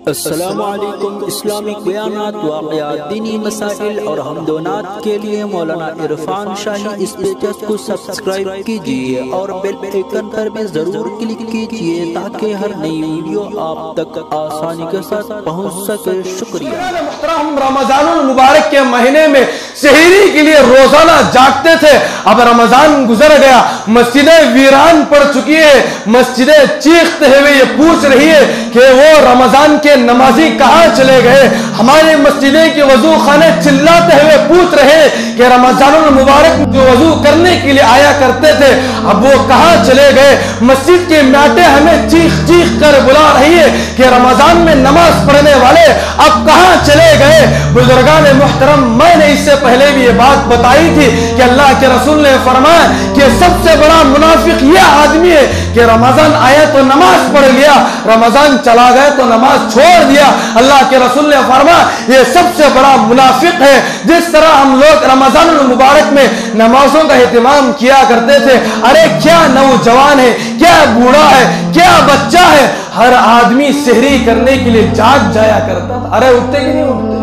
السلام علیکم۔ اسلامک بیانات، واقعات، دینی مسائل اور حمدونات کے لیے مولانا عرفان شاہی اس پیج کو سبسکرائب کیجئے اور بیل آئیکن پر بھی ضرور کلک کیجئے تاکہ ہر نئی ویڈیو آپ تک آسانی کے ساتھ پہنچ سکے۔ شکریہ۔ محترم، رمضان المبارک کے مہینے میں سحری کے لیے روزانہ جاگتے تھے۔ اب رمضان گزر گیا، مسجدیں ویران پڑ چکی ہے، مسجدیں چیختے ہوئے یہ پوچھ رہی ہے کہ وہ رمضان کے نمازی کہاں چلے گئے۔ ہمارے مسجدیں کے وضو خانے چلاتے ہوئے پوچھ رہے کہ رمضان المبارک جو وضو کرنے کے لیے آیا کرتے تھے اب وہ کہاں چلے گئے۔ مسجد کی میٹیں ہمیں چیخ چیخ کر بلا رہی ہے کہ رمضان میں نماز پڑھنے والے اب کہاں چلے گئے۔ بزرگان محترم، میں نے اس سے پہلے بھی یہ بات بتائی تھی کہ اللہ کے رسول نے فرمایا کہ سب سے بڑا منافق یہ آدمی ہے کہ رمضان آیا تو نماز پڑھ لیا، رمضان چلا گیا تو نماز چھوڑ دیا۔ اللہ کے رسول نے فرمایا یہ سب سے بڑا منافق ہے۔ جس طرح ہم لوگ رمضان المبارک میں نمازوں کا اہتمام کیا کرتے تھے، ارے کیا نوجوان ہے، کیا بوڑھا ہے، کیا بچہ ہے، ہر آدمی سحری کرنے کے لیے جاگ جایا کرتا تھا۔ ارے اٹھتے کہ نہیں اٹھتے؟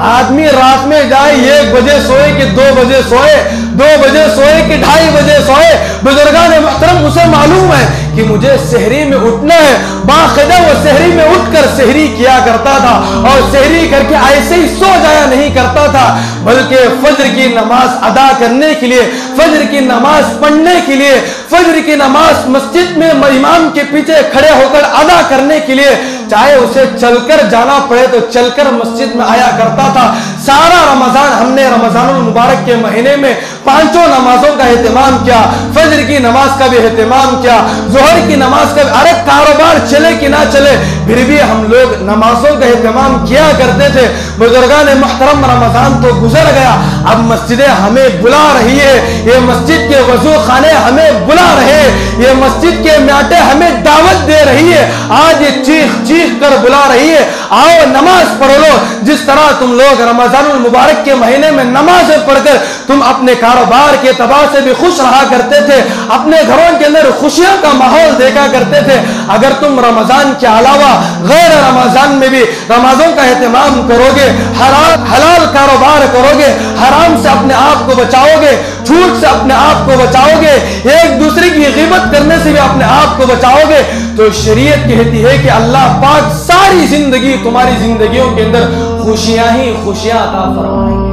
آدمی رات میں جائے 1 بجے سوئے کہ 2 بجے سوئے، 2 بجے سوئے کہ 2:30 بجے سوئے، بزرگان محترم اسے معلوم ہے کہ مجھے سحری میں اٹھنا ہے۔ باقاعدہ وہ سحری میں اٹھ کر سحری کیا کرتا تھا اور سحری کر کے ایسے ہی سو جایا نہیں کرتا تھا، بلکہ فجر کی نماز ادا کرنے کے لیے، فجر کی نماز پڑھنے کے لیے، فجر کی نماز مسجد میں امام کے پیچھے کھڑے ہو کر ادا کرنے کے لیے چاہے اسے چل کر جانا پڑے تو چل کر مسجد میں آیا کرتا تھا۔ سارا رمضان ہم نے رمضان المبارک کے مہینے میں 5 نمازوں کا اہتمام کیا، فجر کی نماز کا بھی اہتمام کیا، ظہر کی نماز کا بھی۔ ارے کاروبار چلے کہ نہ چلے پھر بھی ہم لوگ نمازوں کا اہتمام کیا کرتے تھے۔ بزرگان محترم، رمضان تو گزر گیا، اب مسجدیں ہمیں بلا رہی ہے، یہ مسجد کے وضو خانے ہمیں بلا رہے، یہ مسجد کے میٹیں ہمیں دعوت دے رہی ہے، آج یہ چیخ چیخ کر بلا رہی ہے آؤ نماز پڑھ لو۔ جس طرح تم لوگ رمضان المبارک کے مہینے میں نمازیں پڑھ کر تم اپنے کاروبار کے اعتبار سے بھی خوش رہا کرتے تھے، اپنے گھروں کے اندر خوشیاں کا ماحول دیکھا کرتے تھے، اگر تم رمضان کے علاوہ غیر رمضان میں بھی نمازوں کا اہتمام کرو گے، حلال کاروبار کرو گے، حرام سے اپنے آپ کو بچاؤ گے، جھوٹ سے اپنے آپ کو بچاؤ گے، ایک دوسرے کی غیبت کرنے سے بھی اپنے آپ کو بچاؤ گے، تو شریعت کہتی ہے کہ اللہ پاک ساری زندگی تمہاری زندگیوں کے اندر خوشیاں ہی خوشیاں عطا فرمائیں گے۔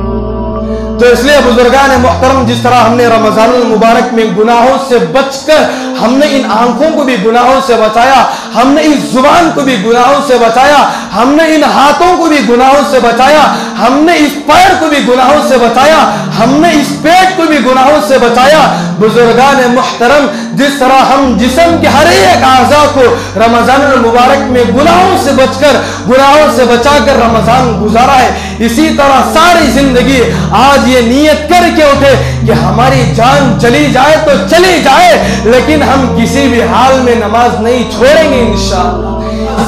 تو اس لیے بزرگان محترم، جس طرح ہم نے رمضان المبارک میں گناہوں سے بچ کر ہم نے ان آنکھوں کو بھی گناہوں سے بچایا، ہم نے اس زبان کو بھی گناہوں سے بچایا، ہم نے ان ہاتھوں کو بھی گناہوں سے بچایا، ہم نے اس پیر کو بھی گناہوں سے بچایا، ہم نے اس پیٹ کو بھی گناہوں سے بچایا۔ بزرگان محترم، جس طرح ہم جسم کے ہر ایک اعضاء کو رمضان المبارک میں گناہوں سے بچ کر، گناہوں سے بچا کر رمضان گزارا ہے، اسی طرح ساری زندگی آج یہ نیت کر کے اٹھے کہ ہماری جان چلی جائے تو چلی جائے لیکن ہم کسی بھی حال میں نماز نہیں چھوڑیں گے انشاءاللہ۔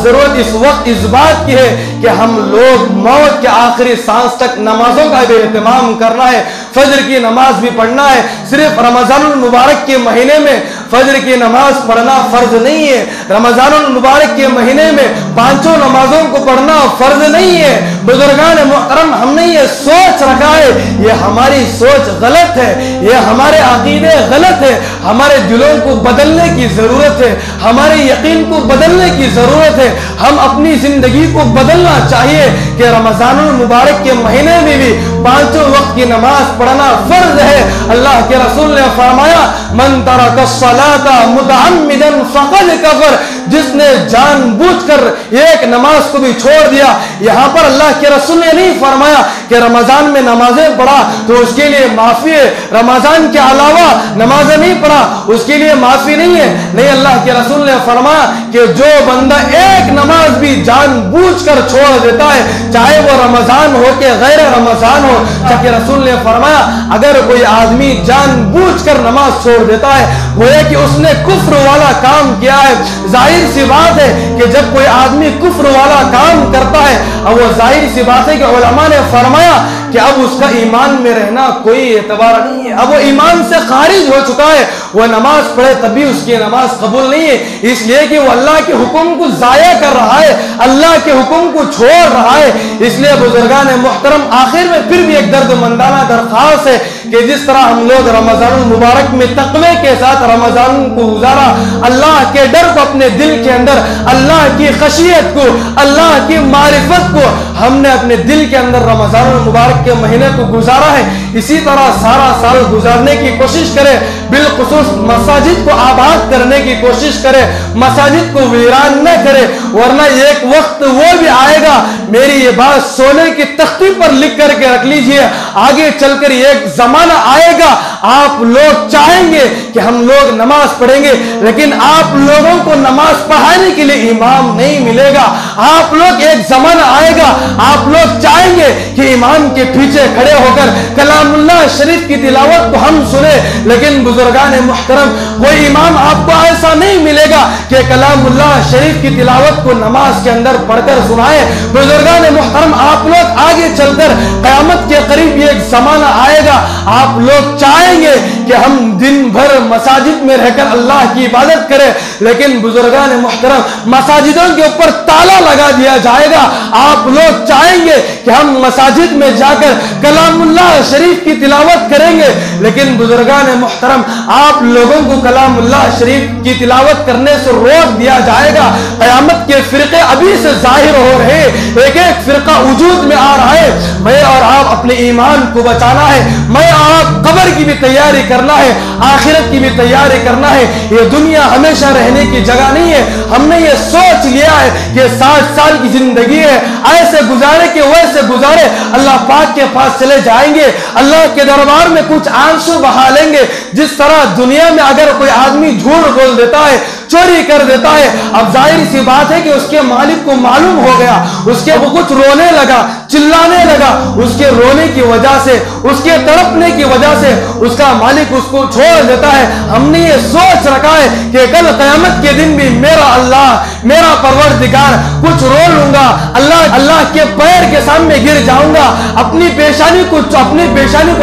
ضرورت اس وقت اس بات کی ہے کہ ہم لوگ موت کے آخری سانس تک نمازوں کا بھی اہتمام کرنا ہے، فجر کی نماز بھی پڑھنا ہے۔ صرف رمضان المبارک کے مہینے میں فجر کی نماز پڑھنا فرض نہیں ہے، رمضان المبارک کے مہینے میں 5 نمازوں کو پڑھنا فرض نہیں ہے۔ بزرگان محترم، ہم نے یہ سوچ رکھا ہے، یہ ہماری سوچ غلط ہے، یہ ہمارے عقیدے غلط ہے، ہمارے دلوں کو بدلنے کی ضرورت ہے، ہمارے یقین کو بدلنے کی ضرورت ہے۔ ہم اپنی زندگی کو بدلنا چاہیے کہ رمضان المبارک کے مہینے میں بھی 5 وقت کی نماز پڑھنا فرض ہے۔ اللہ کے رسول نے فرمایا من ترک الصلاۃ متعمدا فقد کفر، جس نے جان بوجھ کر ایک نماز کو بھی چھوڑ دیا۔ یہاں پر اللہ کے رسول نے نہیں فرمایا کہ رمضان میں نمازیں پڑھا تو اس کے لیے معافی ہے، رمضان کے علاوہ نمازیں نہیں پڑھا اس کے لیے معافی نہیں ہے، نہیں، اللہ کے رسول نے فرمایا کہ جو بندہ ایک نماز بھی جان بوجھ کر چھوڑ دیتا ہے، چاہے وہ رمضان ہو کہ غیر رمضان ہو، کہ رسول نے فرمایا اگر کوئی آدمی جان بوجھ کر نماز چھوڑ دیتا ہے गोया कि उसने कुफ्र वाला काम किया है। जाहिर सी बात है कि जब कोई आदमी कुफ्र वाला काम करता है, अब वो जाहिर सी बात है कि उलमा ने फरमाया कि अब उसका ईमान में रहना कोई एतबार नहीं है, अब वो ईमान से खारिज हो चुका है। वो नमाज पढ़े तभी उसकी नमाज कबूल नहीं है, इसलिए कि वो अल्लाह के हुक्म को जाया कर रहा है, अल्लाह के हुक्म को छोड़ रहा है। इसलिए बुजुर्गान मुहतरम, आखिर में फिर भी एक दर्दमंदाना दरख्वास्त है कि जिस तरह हम लोग रमजान मुबारक में तकवे के साथ रमजान को गुजारा, अल्लाह के डर को अपने दिल के अंदर, अल्लाह की खशियत को, अल्लाह की मारिफत को हमने अपने दिल के अंदर रमजान मुबारक के महीने को गुजारा है, इसी तरह सारा साल गुजारने की कोशिश करें। बिलखुसूस मसाजिद को आबाद करने की कोशिश करें, मसाजिद को वीरान न करें, वरना एक वक्त वो भी आएगा, मेरी ये बात सोने की तख्ती पर लिख करके रख लीजिए, आगे चलकर एक जमाना आएगा आप लोग चाहेंगे कि हम लोग नमाज पढ़ेंगे, लेकिन आप लोगों को नमाज पढ़ाने के लिए इमाम नहीं मिलेगा। आप लोग, एक जमाना आएगा आप लोग चाहेंगे कि इमाम के पीछे खड़े होकर कलामुल्लाह शरीफ की तिलावत को हम सुने, लेकिन बुजुर्गान मुहतरम, कोई इमाम आपको ऐसा नहीं मिलेगा कि कलामुल्लाह शरीफ की तिलावत को नमाज के अंदर पढ़कर सुनाए। बुजुर्गान मुहतरम, आप लोग आगे चलकर क़यामत के करीब एक जमाना आएगा, आप लोग चाहेंगे कि हम दिन भर मसाजिद में रहकर अल्लाह की इबादत करें, लेकिन बुजुर्गान मुहतरम, मसाजिदों के ऊपर ताला लगा दिया जाएगा। आप लोग चाहेंगे कि हम मसाजिद में जाकर कलामुल्लाह शरीफ की तिलावत करेंगे, लेकिन बुजुर्गान मुहतरम, आप लोगों को कलामुल्लाह शरीफ की तिलावत करने से रोक दिया जाएगा। क़यामत के फिरके अभी से जाहिर हो रहे, एक एक फिरका वजूद में आ रहा है। मैं और आप अपने ईमान को बचाना है, मैं और आप कब्र की भी तैयारी करना है, आखिरत की भी तैयारी करना है। ये दुनिया हमेशा रहने की जगह नहीं है। हमने ये सोच लिया है कि 60 साल की जिंदगी है, ऐसे गुजारे कि वैसे गुजारे, अल्लाह पाक के पास चले जाएंगे, अल्लाह के दरबार में कुछ आंसू बहा लेंगे। जिस तरह दुनिया में अगर कोई आदमी झूठ बोल देता है, चोरी कर देता है, अब जाहिर सी बात है कि उसके मालिक को मालूम हो गया, उसके वो कुछ रोने लगा, चिल्लाने लगा, उसके रोने की वजह से, उसके तड़पने की वजह से उसका मालिक उसको छोड़ देता है। हमने ये सोच रखा है कि कल क़यामत के दिन भी मेरा अल्लाह, मेरा परवरदिगार, कुछ रो लूंगा, अल्लाह के पैर के सामने गिर जाऊंगा, अपनी पेशानी को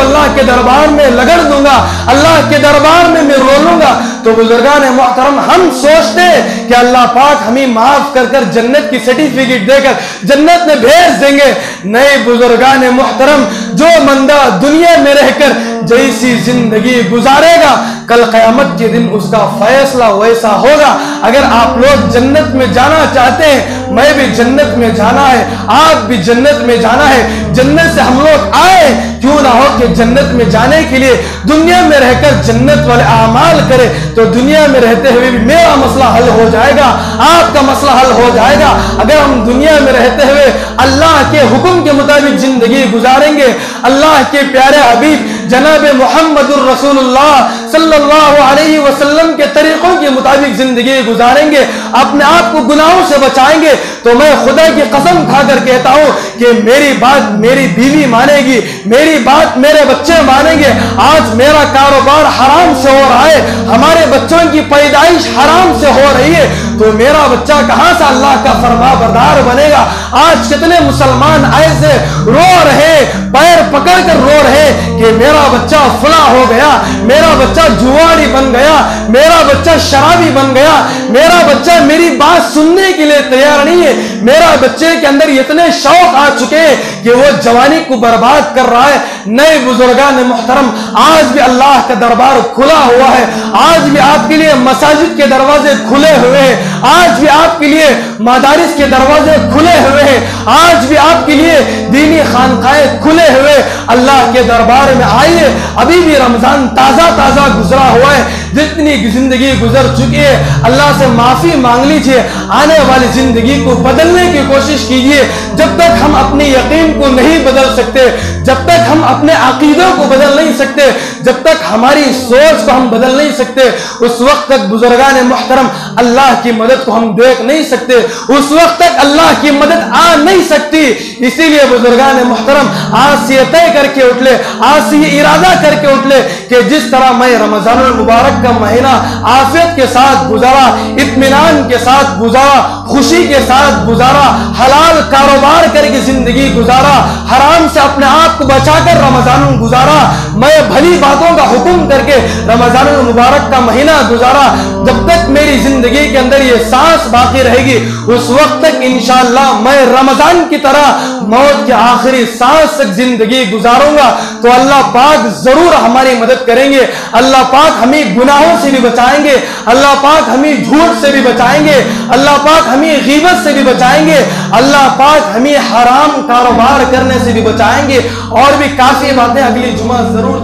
अल्लाह के दरबार में लगड़ दूंगा, अल्लाह के दरबार में मैं रो लूंगा। तो बुजुर्गान मुहतरम, हम सोचते हैं कि अल्लाह पाक हमें माफ कर कर जन्नत की सर्टिफिकेट देकर जन्नत में भेज देंगे। नहीं बुजुर्गान मुहतरम, जो बंदा दुनिया में रहकर जैसी जिंदगी गुजारेगा, कल क़यामत के दिन उसका फैसला वैसा होगा। अगर आप लोग जन्नत में जाना चाहते हैं, मैं भी जन्नत में जाना है, आप भी जन्नत में जाना है, जन्नत से हम लोग आए, क्यों ना हो कि जन्नत में जाने के लिए दुनिया में रहकर जन्नत वाले आमाल करें, तो दुनिया में रहते हुए भी मेरा मसला हल हो जाएगा, आपका मसला हल हो जाएगा। अगर हम दुनिया में रहते हुए अल्लाह के हुक्म के मुताबिक जिंदगी गुजारेंगे, अल्लाह के प्यारे हबीब जनाब मुहम्मदुर रसूलुल्लाह सल्लल्लाहु अलैहि वसल्लम के तरीकों के मुताबिक जिंदगी गुजारेंगे, अपने आप को गुनाहों से बचाएंगे, तो मैं खुदा की कसम खाकर कहता हूं कि मेरी बात मेरी बीवी मानेगी, मेरी बात मेरे बच्चे मानेंगे। आज मेरा कारोबार हराम से हो रहा है, हमारे बच्चों की पैदाइश हराम से हो रही है, तो मेरा बच्चा कहां से अल्लाह का फरमाबरदार बनेगा। आज कितने मुसलमान ऐसे रो रहे, पैर पकड़कर रो रहे कि मेरा बच्चा फला हो गया, मेरा बच्चा जुआरी बन गया, मेरा बच्चा शराबी बन गया, मेरा बच्चा मेरी बात सुनने के लिए तैयार नहीं है, मेरा बच्चे के अंदर इतने शौक आ चुके हैं कि वो जवानी को बर्बाद कर रहा है। नए बुजुर्गान मुहतरम, आज भी अल्लाह का दरबार खुला हुआ है, आज भी आपके लिए मसाजिद के दरवाजे खुले हुए हैं, आज भी आपके लिए मदारिस के दरवाजे खुले हुए हैं, आज भी आपके लिए दीनी खानकाएं खुले हुए। अल्लाह के दरबार में आइए, अभी भी रमजान ताजा ताजा गुजरा हुआ है, जितनी जिंदगी गुजर चुकी है अल्लाह से माफी मांग लीजिए, आने वाली जिंदगी को बदलने की कोशिश कीजिए। जब तक हम अपने यकीन को नहीं बदल सकते, जब तक हम अपने अकीदों को बदल नहीं सकते, जब तक हमारी सोच को हम बदल नहीं सकते, उस वक्त तक बुजुर्गान मुहतरम अल्लाह की मदद को हम देख नहीं सकते, उस वक्त तक अल्लाह की मदद आ नहीं सकती। इसीलिए बुजुर्गान मुहतरम, आज से तय करके उठ ले, आज से ये इरादा करके उठ ले कि जिस तरह मैं रमजानुल मुबारक मुबारक का महीना आफियत के साथ गुजारा, इत्मीनान के साथ गुजारा, खुशी के साथ गुजारा, हलाल कारोबार करके जिंदगी गुजारा, हराम से अपने आप को बचाकर रमजान गुजारा, मैं भली बातों का हुक्म करके रमजान मुबारक का महीना गुजारा। जब तक मेरी जिंदगी के अंदर ये सांस बाकी रहेगी उस वक्त तक इंशाअल्लाह मैं रमजान की तरह मौत के आखिरी सांस तक जिंदगी गुजारूंगा। तो अल्लाह पाक जरूर हमारी मदद करेंगे, अल्लाह पाक हमें गुनाहों से भी बचाएंगे, अल्लाह पाक हमें झूठ से भी बचाएंगे, अल्लाह पाक हमें गीबत से भी बचाएंगे, अल्लाह पाक हमें हराम कारोबार करने से भी बचाएंगे। और भी काफी बातें अगली जुमा जरूर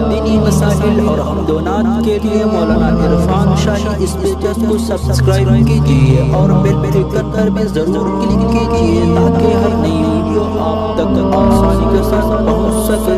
दीनी मसाइल और हमदोनात के लिए मौलाना इरफान शाही इस पेज को सब्सक्राइब कीजिए और बेल आइकन पर भी जरूर क्लिक कीजिए ताकि हर नई वीडियो आप तक आसानी के साथ पहुंच सके।